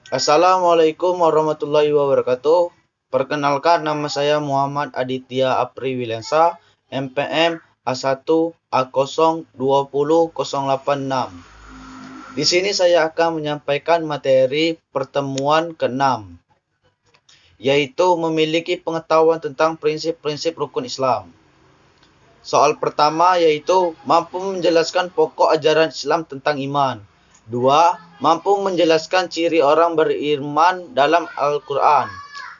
Assalamualaikum warahmatullahi wabarakatuh. Perkenalkan, nama saya Muhammad Aditya Apri Wilensa, MPM A1A0200806. Di sini saya akan menyampaikan materi pertemuan ke-6, yaitu memiliki pengetahuan tentang prinsip-prinsip rukun Islam. Soal pertama yaitu mampu menjelaskan pokok ajaran Islam tentang iman. 2. Mampu menjelaskan ciri orang beriman dalam Al-Quran.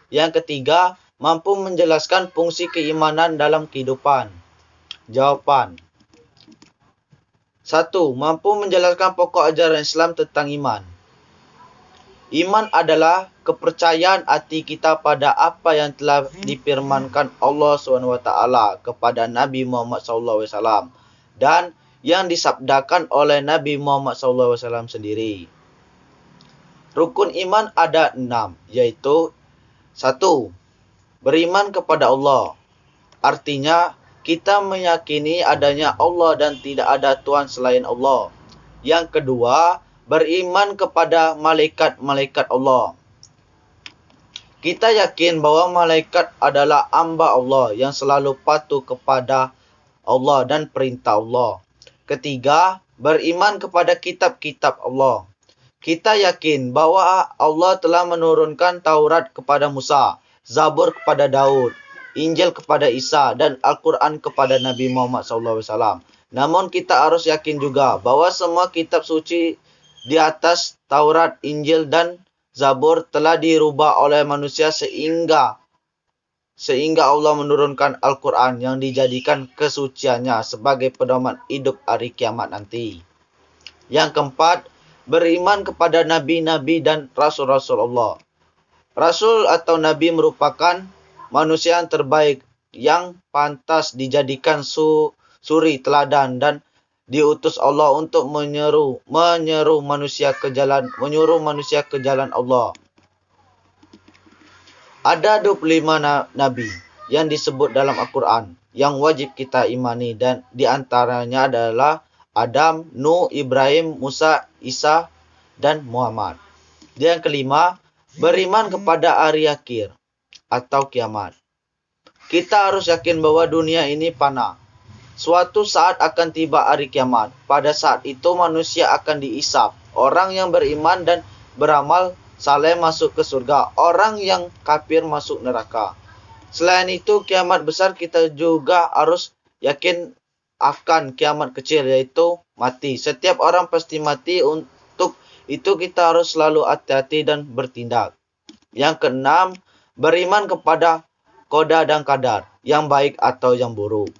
Yang ketiga, mampu menjelaskan fungsi keimanan dalam kehidupan. Jawaban. 1. Mampu menjelaskan pokok ajaran Islam tentang iman. Iman adalah kepercayaan hati kita pada apa yang telah difirmankan Allah SWT kepada Nabi Muhammad SAW dan yang disabdakan oleh Nabi Muhammad SAW sendiri. Rukun iman ada 6, yaitu 1. Beriman kepada Allah. Artinya, kita meyakini adanya Allah dan tidak ada Tuhan selain Allah. Yang kedua, beriman kepada malaikat-malaikat Allah. Kita yakin bahwa malaikat adalah hamba Allah yang selalu patuh kepada Allah dan perintah Allah. Ketiga, beriman kepada kitab-kitab Allah. Kita yakin bahwa Allah telah menurunkan Taurat kepada Musa, Zabur kepada Daud, Injil kepada Isa, dan Al-Quran kepada Nabi Muhammad SAW. Namun kita harus yakin juga bahwa semua kitab suci di atas Taurat, Injil, dan Zabur telah dirubah oleh manusia sehingga Allah menurunkan Al-Quran yang dijadikan kesuciannya sebagai pedoman hidup hari kiamat nanti. Yang keempat, beriman kepada nabi-nabi dan rasul-rasul Allah. Rasul atau nabi merupakan manusia yang terbaik yang pantas dijadikan suri teladan dan diutus Allah untuk menyuruh manusia ke jalan Allah. Ada 25 nabi yang disebut dalam Al-Quran yang wajib kita imani, dan diantaranya adalah Adam, Nuh, Ibrahim, Musa, Isa, dan Muhammad. Yang kelima, beriman kepada hari akhir atau kiamat. Kita harus yakin bahwa dunia ini fana. Suatu saat akan tiba hari kiamat. Pada saat itu manusia akan dihisab. Orang yang beriman dan beramal saleh masuk ke surga. Orang yang kafir masuk neraka. Selain itu, kiamat besar kita juga harus yakin akan kiamat kecil, yaitu mati. Setiap orang pasti mati. Untuk itu kita harus selalu hati-hati dan bertindak. Yang keenam, beriman kepada qada dan qadar, yang baik atau yang buruk.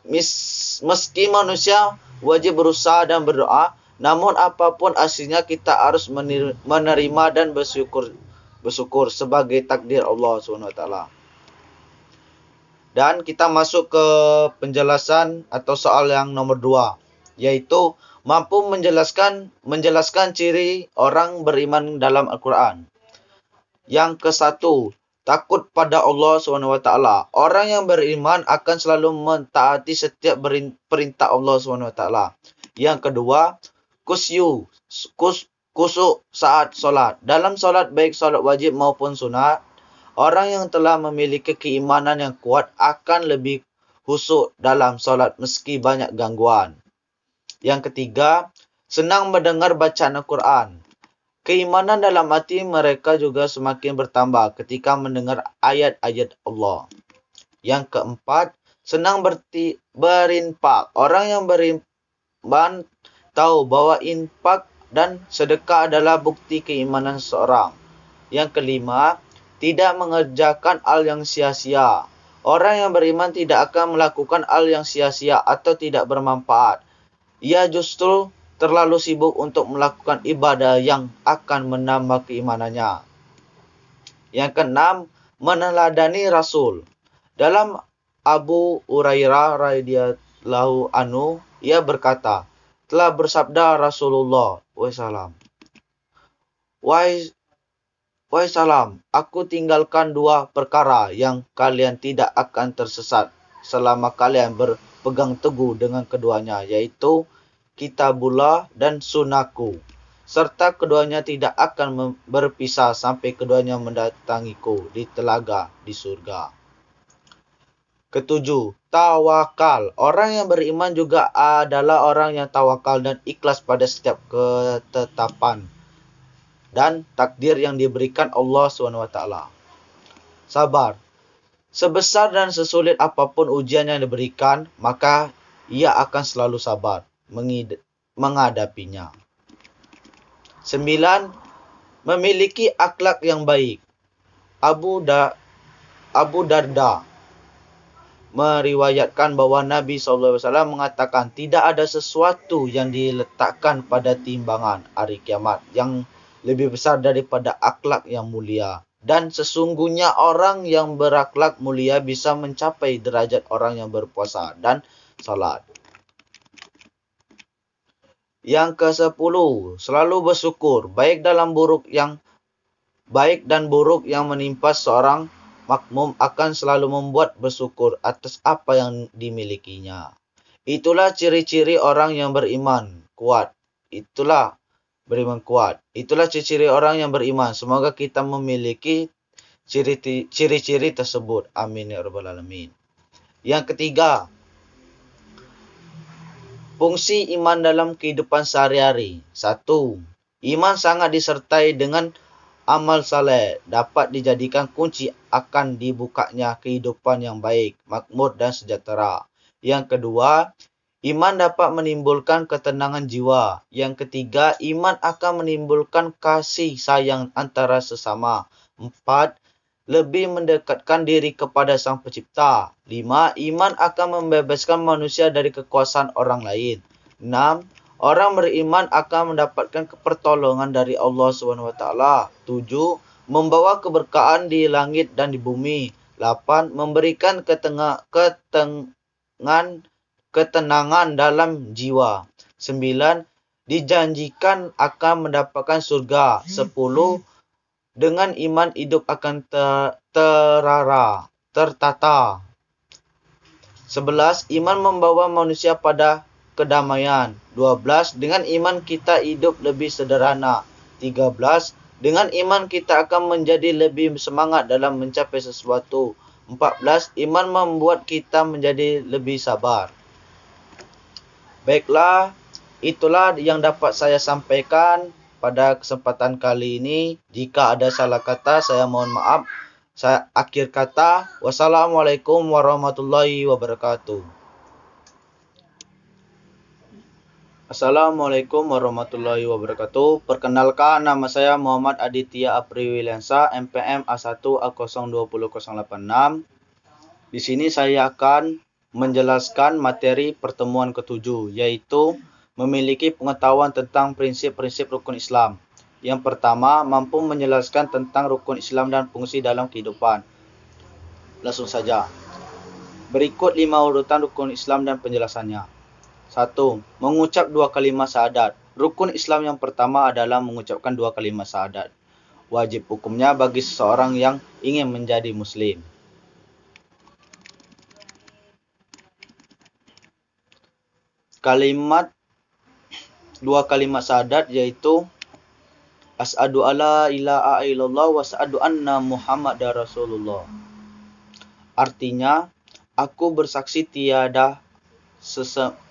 Meski manusia wajib berusaha dan berdoa, namun apapun hasilnya kita harus menerima dan bersyukur sebagai takdir Allah SWT. Dan kita masuk ke penjelasan atau soal yang nomor 2, yaitu mampu menjelaskan ciri orang beriman dalam Al-Quran. Yang ke-1, takut pada Allah SWT. Orang yang beriman akan selalu mentaati setiap perintah Allah SWT. Yang kedua, kusuk saat solat. Dalam solat, baik solat wajib maupun sunat, orang yang telah memiliki keimanan yang kuat akan lebih khusyuk dalam solat meski banyak gangguan. Yang ketiga, senang mendengar bacaan Al-Quran. Keimanan dalam hati mereka juga semakin bertambah ketika mendengar ayat-ayat Allah. Yang keempat, senang berinfak. Orang yang beriman tahu bahwa infak dan sedekah adalah bukti keimanan seseorang. Yang kelima, tidak mengerjakan hal yang sia-sia. Orang yang beriman tidak akan melakukan hal yang sia-sia atau tidak bermanfaat. Ia justru terlalu sibuk untuk melakukan ibadah yang akan menambah keimanannya. Yang keenam, meneladani Rasul. Dalam Abu Hurairah radhiyallahu anhu, ia berkata, telah bersabda Rasulullah SAW, Wahai salam, aku tinggalkan 2 perkara yang kalian tidak akan tersesat selama kalian berpegang teguh dengan keduanya, yaitu Kitabullah dan Sunnahku. serta keduanya tidak akan berpisah sampai keduanya mendatangiku di telaga di surga. Ketujuh, tawakal. Orang yang beriman juga adalah orang yang tawakal dan ikhlas pada setiap ketetapan dan takdir yang diberikan Allah SWT. Sabar. Sebesar dan sesulit apapun ujian yang diberikan, maka ia akan selalu sabar menghadapinya. 9. Memiliki akhlak yang baik. Abu Darda meriwayatkan bahwa Nabi SAW mengatakan, tidak ada sesuatu yang diletakkan pada timbangan hari kiamat yang lebih besar daripada akhlak yang mulia. Dan sesungguhnya orang yang berakhlak mulia bisa mencapai derajat orang yang berpuasa dan salat. Yang ke-10, selalu bersyukur, baik dan buruk yang menimpa seorang makmum akan selalu membuat bersyukur atas apa yang dimilikinya. Itulah ciri-ciri orang yang beriman kuat. Itulah ciri-ciri orang yang beriman. Semoga kita memiliki ciri-ciri tersebut. Amin ya rabbal alamin. Yang ketiga, fungsi iman dalam kehidupan sehari-hari. 1. Iman sangat disertai dengan amal saleh, dapat dijadikan kunci akan dibukanya kehidupan yang baik, makmur dan sejahtera. Yang kedua, iman dapat menimbulkan ketenangan jiwa. Yang ketiga, iman akan menimbulkan kasih sayang antara sesama. 4. Lebih mendekatkan diri kepada Sang Pencipta. 5. Iman akan membebaskan manusia dari kekuasaan orang lain. 6. Orang beriman akan mendapatkan pertolongan dari Allah SWT. 7. Membawa keberkahan di langit dan di bumi. 8. Memberikan ketenangan dalam jiwa. 9. Dijanjikan akan mendapatkan surga. 10. Dengan iman hidup akan tertata. 11. Iman membawa manusia pada kedamaian. 12. Dengan iman kita hidup lebih sederhana. 13. Dengan iman kita akan menjadi lebih semangat dalam mencapai sesuatu. 14. Iman membuat kita menjadi lebih sabar. Baiklah, itulah yang dapat saya sampaikan pada kesempatan kali ini. Jika ada salah kata, saya mohon maaf. Saya akhir kata, wassalamualaikum warahmatullahi wabarakatuh. Assalamualaikum warahmatullahi wabarakatuh. Perkenalkan, nama saya Muhammad Aditya Apriwiliansa, MPM A1 A020086. Di sini saya akan menjelaskan materi pertemuan ke-7, yaitu memiliki pengetahuan tentang prinsip-prinsip rukun Islam. Yang pertama, mampu menjelaskan tentang rukun Islam dan fungsi dalam kehidupan. Langsung saja. Berikut 5 urutan rukun Islam dan penjelasannya. 1. Mengucap 2 kalimat syahadat. Rukun Islam yang pertama adalah mengucapkan 2 kalimat syahadat. Wajib hukumnya bagi seseorang yang ingin menjadi muslim. Dua kalimat syahadat yaitu Asyhadu alla ilaha illallah wa asyhadu anna Muhammadar Rasulullah. Artinya, aku bersaksi tiada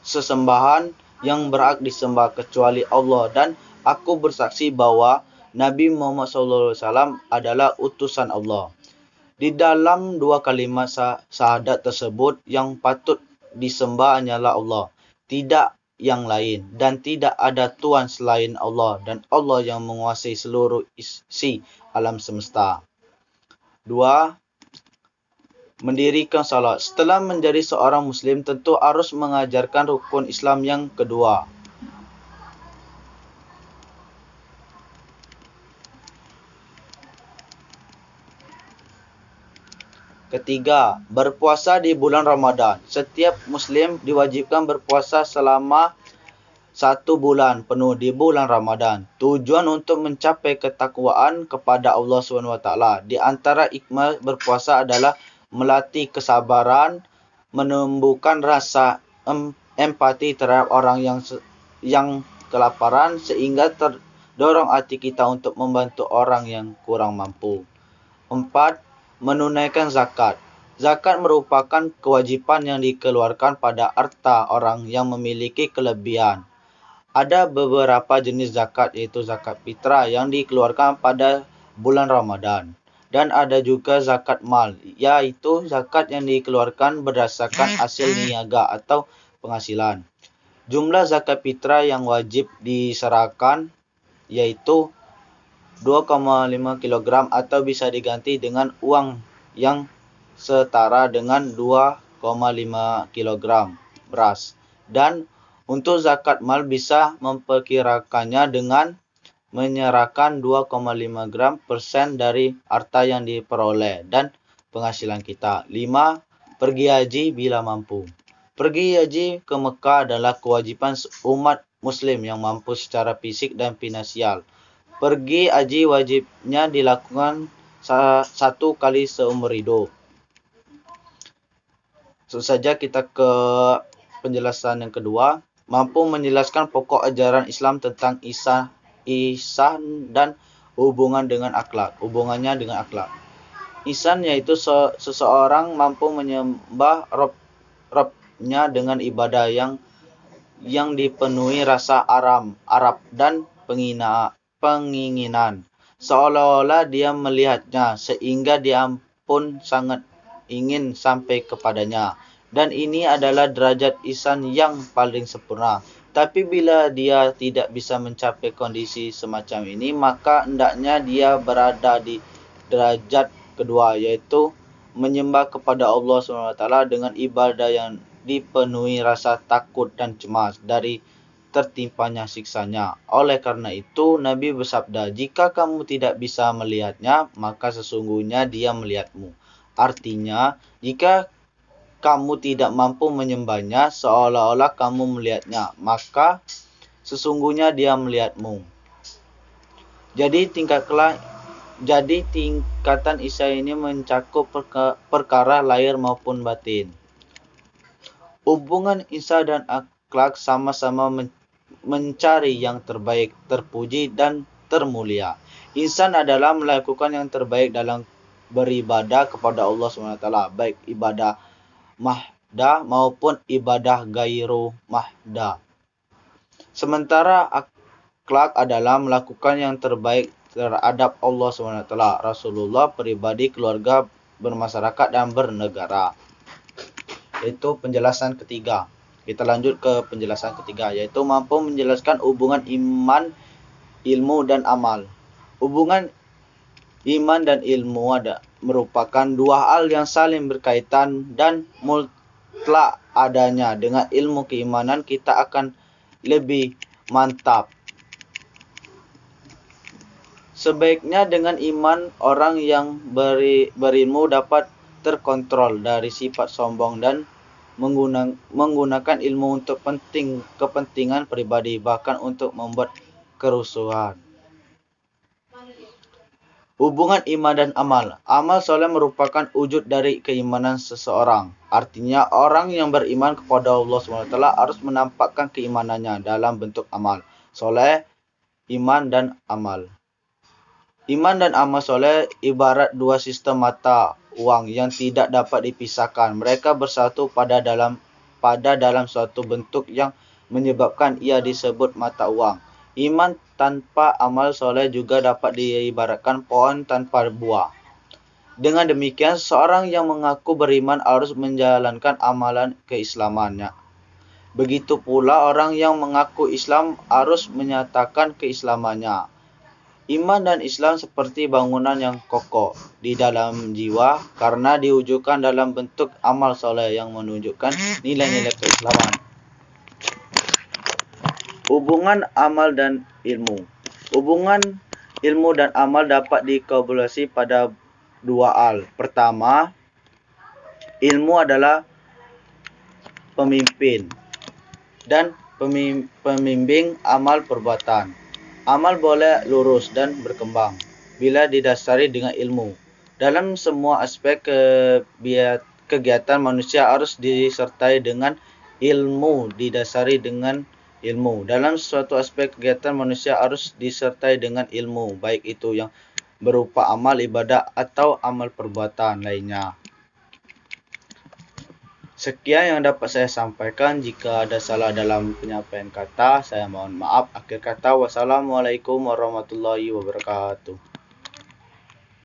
sesembahan yang berhak disembah kecuali Allah, dan aku bersaksi bahwa Nabi Muhammad SAW adalah utusan Allah. Di dalam 2 kalimat syahadat tersebut, yang patut disembah hanyalah Allah, tidak yang lain, dan tidak ada Tuhan selain Allah, dan Allah yang menguasai seluruh isi alam semesta. 2. Mendirikan salat. Setelah menjadi seorang muslim, tentu harus mengajarkan rukun Islam yang kedua. Ketiga, berpuasa di bulan Ramadan. Setiap muslim diwajibkan berpuasa selama 1 bulan penuh di bulan Ramadan. Tujuan untuk mencapai ketakwaan kepada Allah SWT. Di antara hikmah berpuasa adalah melatih kesabaran, menumbuhkan rasa empati terhadap orang yang kelaparan, sehingga Dorong hati kita untuk membantu orang yang kurang mampu. 4. Menunaikan zakat. Zakat merupakan kewajiban yang dikeluarkan pada harta orang yang memiliki kelebihan. Ada beberapa jenis zakat, yaitu zakat fitrah yang dikeluarkan pada bulan Ramadan. Dan ada juga zakat mal, yaitu zakat yang dikeluarkan berdasarkan hasil niaga atau penghasilan. Jumlah zakat fitrah yang wajib diserahkan yaitu 2,5 kg atau bisa diganti dengan uang yang setara dengan 2,5 kg beras. Dan untuk zakat mal bisa memperkirakannya dengan menyerahkan 2,5 gram persen dari harta yang diperoleh dan penghasilan kita. 5. Pergi haji bila mampu. Pergi haji ke Mekah adalah kewajiban umat muslim yang mampu secara fisik dan finansial. Pergi haji wajibnya dilakukan 1 kali seumur hidup. Saja kita ke penjelasan yang kedua. Mampu menjelaskan pokok ajaran Islam tentang ihsan dan hubungannya dengan akhlak. Ihsan yaitu seseorang mampu menyembah Robnya dengan ibadah yang dipenuhi rasa harap dan penginginan, seolah-olah dia melihatnya, sehingga dia pun sangat ingin sampai kepadanya. Dan ini adalah derajat ihsan yang paling sempurna. Tapi bila dia tidak bisa mencapai kondisi semacam ini, maka hendaknya dia berada di derajat kedua, yaitu menyembah kepada Allah SWT dengan ibadah yang dipenuhi rasa takut dan cemas dari tertimpanya siksanya. Oleh karena itu, Nabi bersabda, jika kamu tidak bisa melihatnya, maka sesungguhnya dia melihatmu. Artinya, jika kamu tidak mampu menyembahnya seolah-olah kamu melihatnya, maka sesungguhnya dia melihatmu. Jadi tingkatan ihsan ini mencakup perkara lahir maupun batin. Hubungan ihsan dan akhlak sama-sama mencari yang terbaik, terpuji dan termulia. Ihsan adalah melakukan yang terbaik dalam beribadah kepada Allah SWT, baik ibadah mahdah maupun ibadah gairu mahdah. Sementara akhlak adalah melakukan yang terbaik terhadap Allah SWT, Rasulullah, pribadi, keluarga, bermasyarakat, dan bernegara. Itu penjelasan ketiga. Kita lanjut ke penjelasan ketiga, yaitu mampu menjelaskan hubungan iman, ilmu, dan amal. Hubungan iman dan ilmu merupakan dua hal yang saling berkaitan dan mutlak adanya. Dengan ilmu keimanan kita akan lebih mantap. Sebaiknya dengan iman, orang yang berilmu dapat terkontrol dari sifat sombong dan menggunakan ilmu untuk kepentingan pribadi, bahkan untuk membuat kerusuhan. Hubungan iman dan amal. Amal soleh merupakan wujud dari keimanan seseorang. Artinya orang yang beriman kepada Allah SWT harus menampakkan keimanannya dalam bentuk amal soleh, iman dan amal. Iman dan amal soleh ibarat dua sistem mata uang yang tidak dapat dipisahkan. Mereka bersatu pada dalam suatu bentuk yang menyebabkan ia disebut mata uang. Iman tanpa amal soleh juga dapat diibaratkan pohon tanpa buah. Dengan demikian, seorang yang mengaku beriman harus menjalankan amalan keislamannya. Begitu pula orang yang mengaku Islam harus menyatakan keislamannya. Iman dan Islam seperti bangunan yang kokoh di dalam jiwa karena diwujudkan dalam bentuk amal soleh yang menunjukkan nilai-nilai keislaman. Hubungan amal dan ilmu. Hubungan ilmu dan amal dapat dikorelasi pada dua hal. Pertama, ilmu adalah pemimpin dan pembimbing amal perbuatan. Amal boleh lurus dan berkembang bila didasari dengan ilmu. Dalam semua aspek kegiatan manusia harus disertai dengan ilmu, didasari dengan ilmu. Dalam suatu aspek kegiatan manusia harus disertai dengan ilmu, baik itu yang berupa amal ibadah atau amal perbuatan lainnya. Sekian yang dapat saya sampaikan. Jika ada salah dalam penyampaian kata, saya mohon maaf. Akhir kata, wassalamualaikum warahmatullahi wabarakatuh.